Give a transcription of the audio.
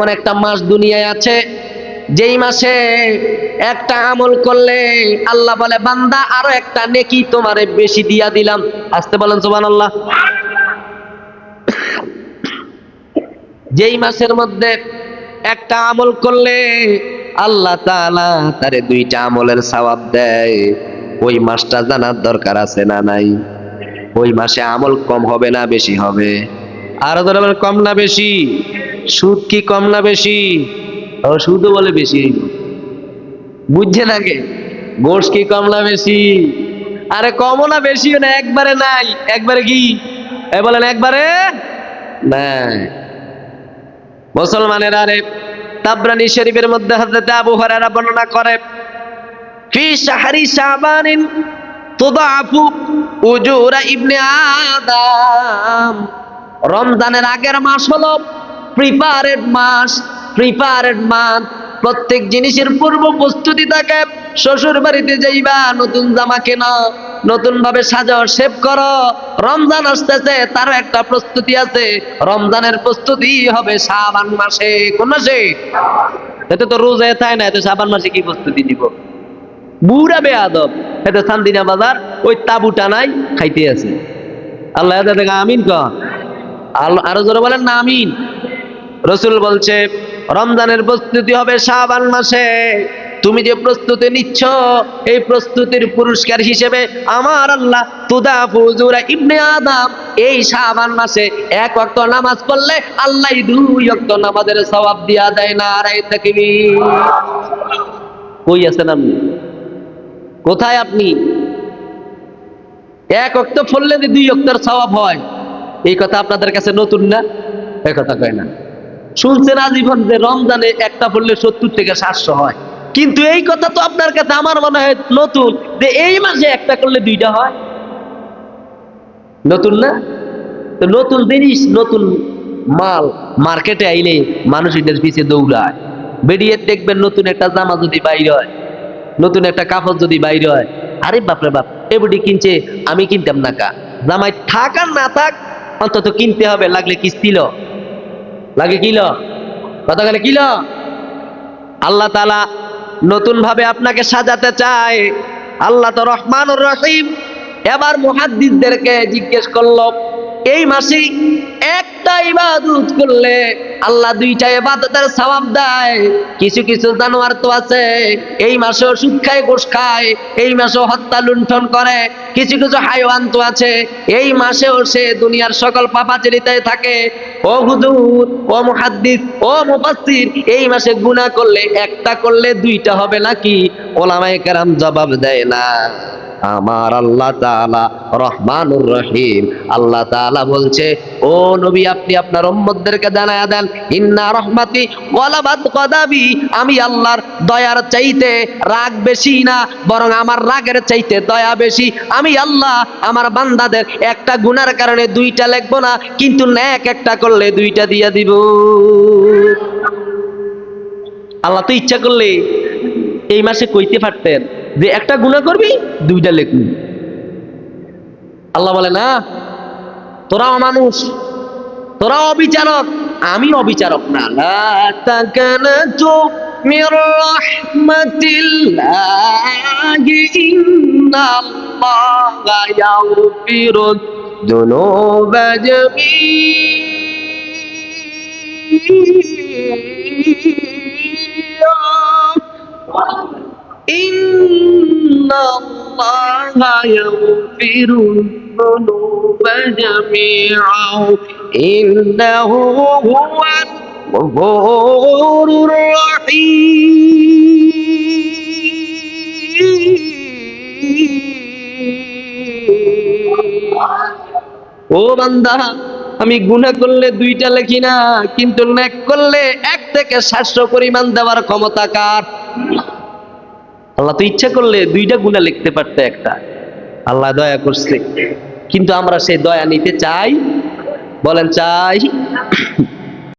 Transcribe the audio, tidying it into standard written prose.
এমন একটা মাস দুনিয়ায় আছে যেই মাসে একটা আমল করলে আল্লাহ বলে বান্দা আরো একটা নেকি তোমারে বেশি দিয়া দিলাম। আসতে বলেন সুবহানাল্লাহ। যেই মাসের মধ্যে একটা আমল করলে আল্লাহ তাআলা তারে দুইটা আমলের সওয়াব দেয়। ওই মাসটা জানার দরকার আছে না নাই? ওই মাসে আমল কম হবে না বেশি হবে? আরো ধরে বলেন, কম না বেশি? সুদ কি কম না বেশি? ও সুদও বলে বেশি। বুঝছেন আগে? গোশ কি কম না বেশি? আরে কমও না বেশিও না, একবারে নাই। একবারে কি বলেন? একবারে নাই। মুসলমানের আরে তাবরানী শরীফের মধ্যে হযরত আবু হুরায়রা বর্ণনা করে, ফি শাহরি শাবানিন তুদাফু উজুরা ইবনে আদম। রমজানের আগের মাস হলো প্রিপারেড মাস, প্রিপারেড মান্থ। প্রত্যেক জিনিসের পূর্ব প্রস্তুতি থাকে। শ্বশুর বাড়িতে যাইবা, নতুন জামা কেনা, নতুন ভাবে সাজাও, শেভ করো। রমজান আসতেছে, তারও একটা প্রস্তুতি আছে। রমজানের প্রস্তুতি হবে শাবান মাসে। কোন মাসে? এতে তো রোজা তাই না, এতে শাবান মাসে কি প্রস্তুতি নিব? বুড়া বেয়াদব, এতে সান্দিনা বাজার ওই তাবুটা নাই, খাইতে আছে। আল্লাহ দেখে আমিন কর। আরো জোরে বলেন না আমিন। রসুল বলছে রমজানের প্রস্তুতি হবে শাবান মাসে। তুমি যে প্রস্তুতি নিচ্ছ, এই প্রস্তুতির পুরস্কার হিসেবে আমার আল্লাহ তুদাফু উজুরা ইবনে আদম, এই শাবান মাসে এক ওয়াক্ত নামাজ পড়লে আল্লাহ দুই ওয়াক্ত নামাজের সওয়াব দিয়া দেয়। নারায়ে তাকবীর। কই আছেন আপনি? কোথায় আপনি? এক ওয়াক্ত পড়লে দুই ওয়াক্তের সওয়াব হয়, এই কথা আপনাদের কাছে নতুন না? এই কথা কয় না। শুনছেন আজীবন যে রমজানে একটা পড়লে 70 থেকে 700 হয়, কিন্তু এই কথা তো আপনার কাছে আমার মনে হয় নতুন, যে এই মাসে একটা করলে দুইটা হয়। নতুন না? তো নতুন জিনিস, নতুন মাল মার্কেটে আইলে মানুষ এটার পিছিয়ে দৌড়ায়। বেরিয়ে দেখবেন নতুন একটা জামা যদি বাইরে হয়, নতুন একটা কাপড় যদি বাইরে হয়, আরে বাপরে বাপ, এবারে কিনছে, আমি কিনতাম না কা? জামাই থাক আর না থাক, অন্তত কিনতে হবে। লাগলে কিস্তি লো, লাগে কিলো, কথা গেলে কিলো। আল্লাহ তাআলা নতুন ভাবে আপনাকে সাজাতে চায়। আল্লাহ তো রহমানুর রহিম। এবার মুহাদ্দিসদেরকে জিজ্ঞেস করলো, এই মাসে একটা ইবাদত করলে আল্লাহ দুইটা ইবাদতের সওয়াব দেয়। কিছু কিছু জানোয়ার তো আছে এই মাসেও সুদ খায়, ঘুষ খায়, এই মাসেও হত্যা লুণ্ঠন করে। কিছু কিছু হাইওয়ান তো আছে এই মাসেও সে দুনিয়ার সকল পাপাচারিতে থাকে। ও হুজুর, ও মুহাদ্দিস, ও মুফাসসির, এই মাসে গুনাহ করলে একটা করলে দুইটা হবে নাকি? ওলামায়ে কেরাম জবাব দেয় না। আমার আল্লাহ তাআলা রহমানুর রহিম। আল্লাহ তাআলা বলছে, ও নবী, আপনি আপনার উম্মতদেরকে জানায়া দেন, ইন্না রহমাতি ওয়ালাবাত গদাবি। আমি আল্লাহর দয়ার চাইতে রাগ বেশি না, বরং আমার রাগের চাইতে দয়া বেশি। আমি আল্লাহ আমার বান্দাদের একটা গুনার কারণে দুইটা লিখবো না, কিন্তু নেক একটা করলে দুইটা দিয়া দিব। আল্লাহ তো ইচ্ছা করলে এই মাসে কইতে পারতেন যে একটা গুনাহ করবি, দুইটা লিখবি। আল্লাহ বলে না, তোরাও মানুষ, তোরাও অবিচারক, আমি অবিচারক না। লা তাকানাতু মির রাহমাতিল্লাহি ইন্নাল্লাহা ইয়াগফিরুদ যুনুবা জামিআ। ইন্নাল্লাহা ইয়াগফিরুয যুনুবা জামিআ ইন্নাহু হুয়াল গফুরুর রহিম। ও বান্দা, আমি গুনাহ করলে দুইটা লিখি না, কিন্তু নেক করলে 1 থেকে 700 পরিমাণ দেওয়ার ক্ষমতা কার? আল্লাহ তো ইচ্ছা করলে দুইটা গুনাহ লিখতে পারতো একটা। আল্লাহ দয়া করছে, কিন্তু আমরা সেই দয়া নিতে চাই? বলেন চাই?